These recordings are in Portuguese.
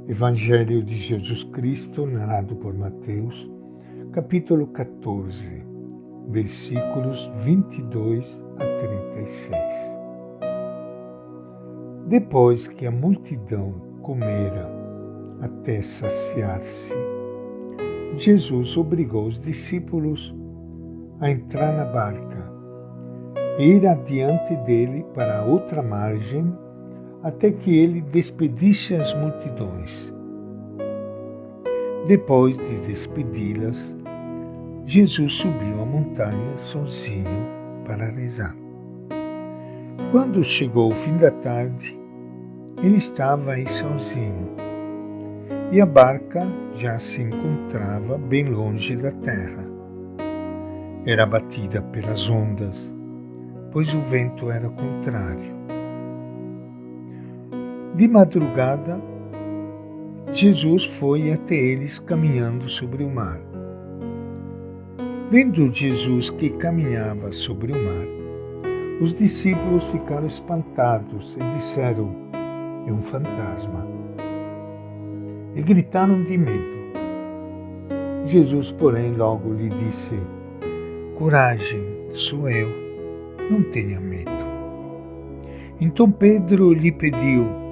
Evangelho de Jesus Cristo, narrado por Mateus, capítulo 14, versículos 22 a 36. Depois que a multidão comera até saciar-se, Jesus obrigou os discípulos a entrar na barca e ir adiante dele para a outra margem, até que ele despedisse as multidões. Depois de despedi-las, Jesus subiu a montanha sozinho para rezar. Quando chegou o fim da tarde, ele estava aí sozinho, e a barca já se encontrava bem longe da terra. Era batida pelas ondas, pois o vento era contrário. De madrugada, Jesus foi até eles caminhando sobre o mar. Vendo Jesus que caminhava sobre o mar, os discípulos ficaram espantados e disseram: "É um fantasma", e gritaram de medo. Jesus, porém, logo lhe disse: "Coragem, sou eu, não tenha medo." Então Pedro lhe pediu: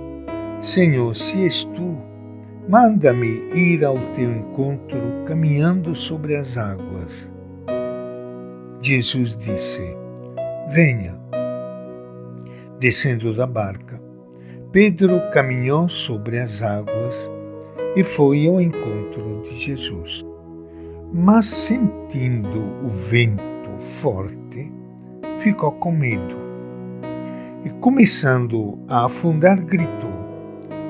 "Senhor, se és tu, manda-me ir ao teu encontro caminhando sobre as águas." Jesus disse: "Venha." Descendo da barca, Pedro caminhou sobre as águas e foi ao encontro de Jesus. Mas, sentindo o vento forte, ficou com medo e, começando a afundar, gritou: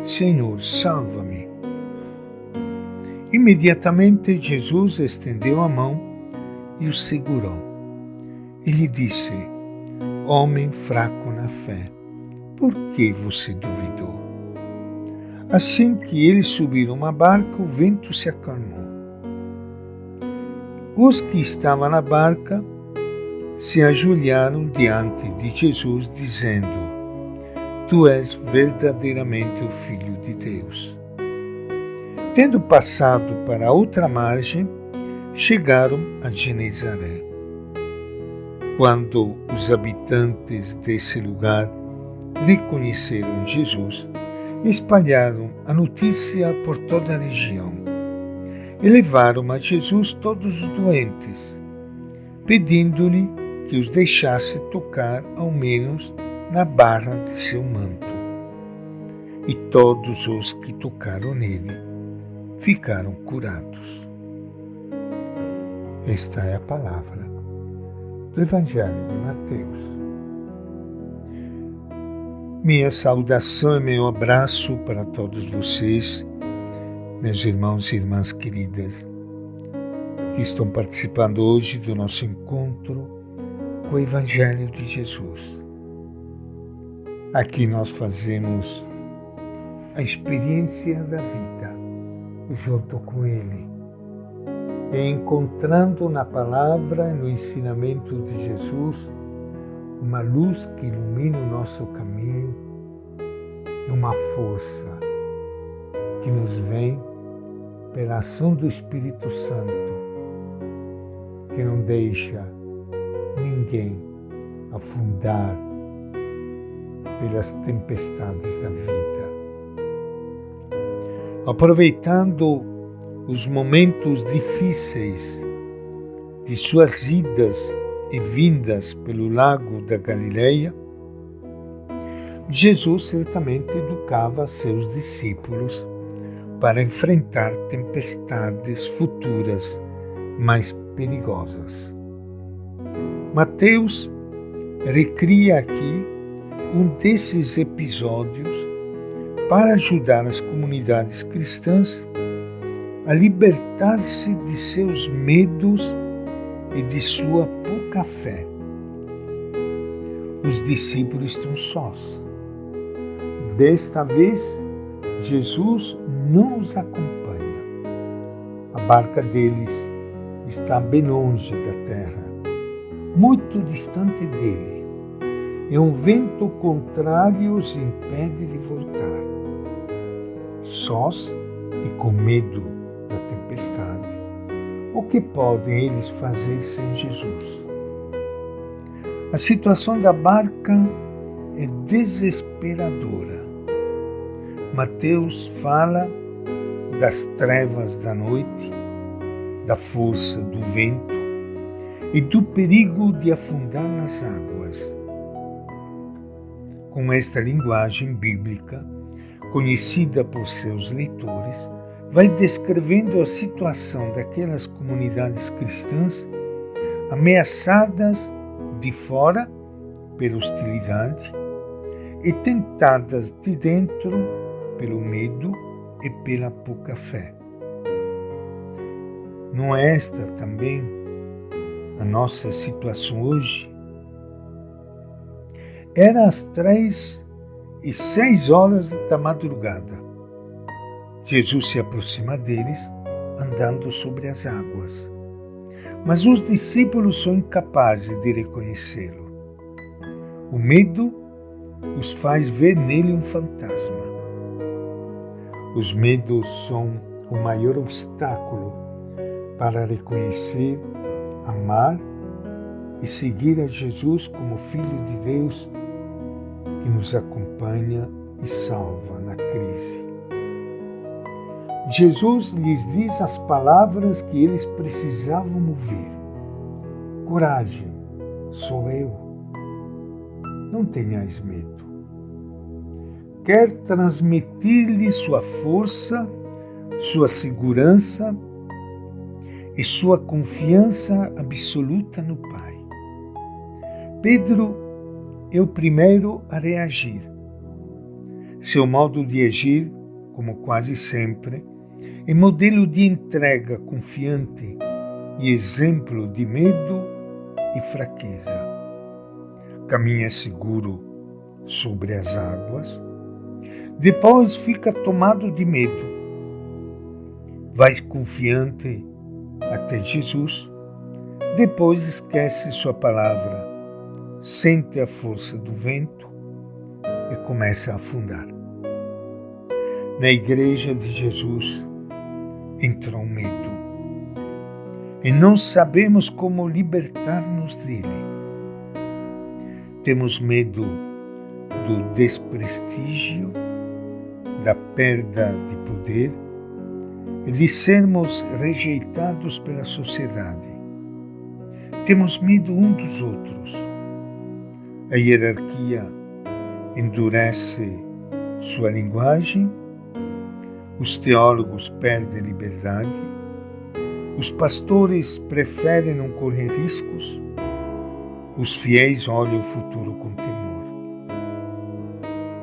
"Senhor, salva-me." Imediatamente Jesus estendeu a mão e o segurou. E lhe disse: "Homem fraco na fé, por que você duvidou?" Assim que eles subiram à barca, o vento se acalmou. Os que estavam na barca se ajoelharam diante de Jesus, dizendo: "Tu és verdadeiramente o Filho de Deus." Tendo passado para a outra margem, chegaram a Genezaré. Quando os habitantes desse lugar reconheceram Jesus, espalharam a notícia por toda a região e levaram a Jesus todos os doentes, pedindo-lhe que os deixasse tocar ao menos na barra de seu manto. E todos os que tocaram nele ficaram curados. Esta é a palavra do Evangelho de Mateus. Minha saudação e meu abraço para todos vocês, meus irmãos e irmãs queridas, que estão participando hoje do nosso encontro com o Evangelho de Jesus. Aqui nós fazemos a experiência da vida junto com Ele, e encontrando na palavra e no ensinamento de Jesus uma luz que ilumina o nosso caminho e uma força que nos vem pela ação do Espírito Santo, que não deixa ninguém afundar pelas tempestades da vida. Aproveitando os momentos difíceis de suas idas e vindas pelo lago da Galileia, Jesus certamente educava seus discípulos para enfrentar tempestades futuras mais perigosas. Mateus recria aqui um desses episódios para ajudar as comunidades cristãs a libertar-se de seus medos e de sua pouca fé. Os discípulos estão sós. Desta vez, Jesus não os acompanha. A barca deles está bem longe da terra, muito distante dele, e um vento contrário os impede de voltar. sós e com medo da tempestade, o que podem eles fazer sem Jesus? A situação da barca é desesperadora. Mateus fala das trevas da noite, da força do vento e do perigo de afundar nas águas. Com esta linguagem bíblica, conhecida por seus leitores, vai descrevendo a situação daquelas comunidades cristãs ameaçadas de fora pela hostilidade e tentadas de dentro pelo medo e pela pouca fé. Não é esta também a nossa situação hoje? Era às 3:06 da madrugada. Jesus se aproxima deles andando sobre as águas. Mas os discípulos são incapazes de reconhecê-lo. O medo os faz ver nele um fantasma. Os medos são o maior obstáculo para reconhecer, amar e seguir a Jesus como Filho de Deus que nos acompanha e salva na crise. Jesus lhes diz as palavras que eles precisavam ouvir. Coragem, sou eu. Não tenhais medo. Quer transmitir-lhes sua força, sua segurança e sua confiança absoluta no Pai. Pedro é o primeiro a reagir. Seu modo de agir, como quase sempre, é modelo de entrega confiante e exemplo de medo e fraqueza. Caminha seguro sobre as águas, depois fica tomado de medo. Vai confiante até Jesus, depois esquece sua palavra, sente a força do vento e começa a afundar. Na igreja de Jesus entrou um medo e não sabemos como libertar-nos dele. Temos medo do desprestígio, da perda de poder e de sermos rejeitados pela sociedade. Temos medo um dos outros. A hierarquia endurece sua linguagem, os teólogos perdem liberdade, os pastores preferem não correr riscos, os fiéis olham o futuro com temor.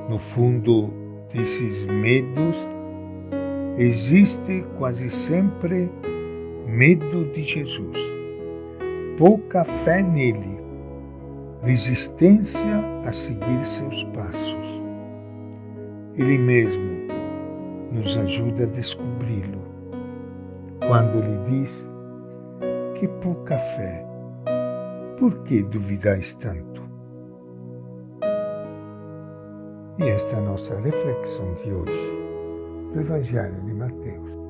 No fundo desses medos, existe quase sempre medo de Jesus, pouca fé nele, resistência a seguir seus passos. Ele mesmo nos ajuda a descobri-lo quando ele diz: que pouca fé, por que duvidais tanto? E esta é a nossa reflexão de hoje do Evangelho de Mateus.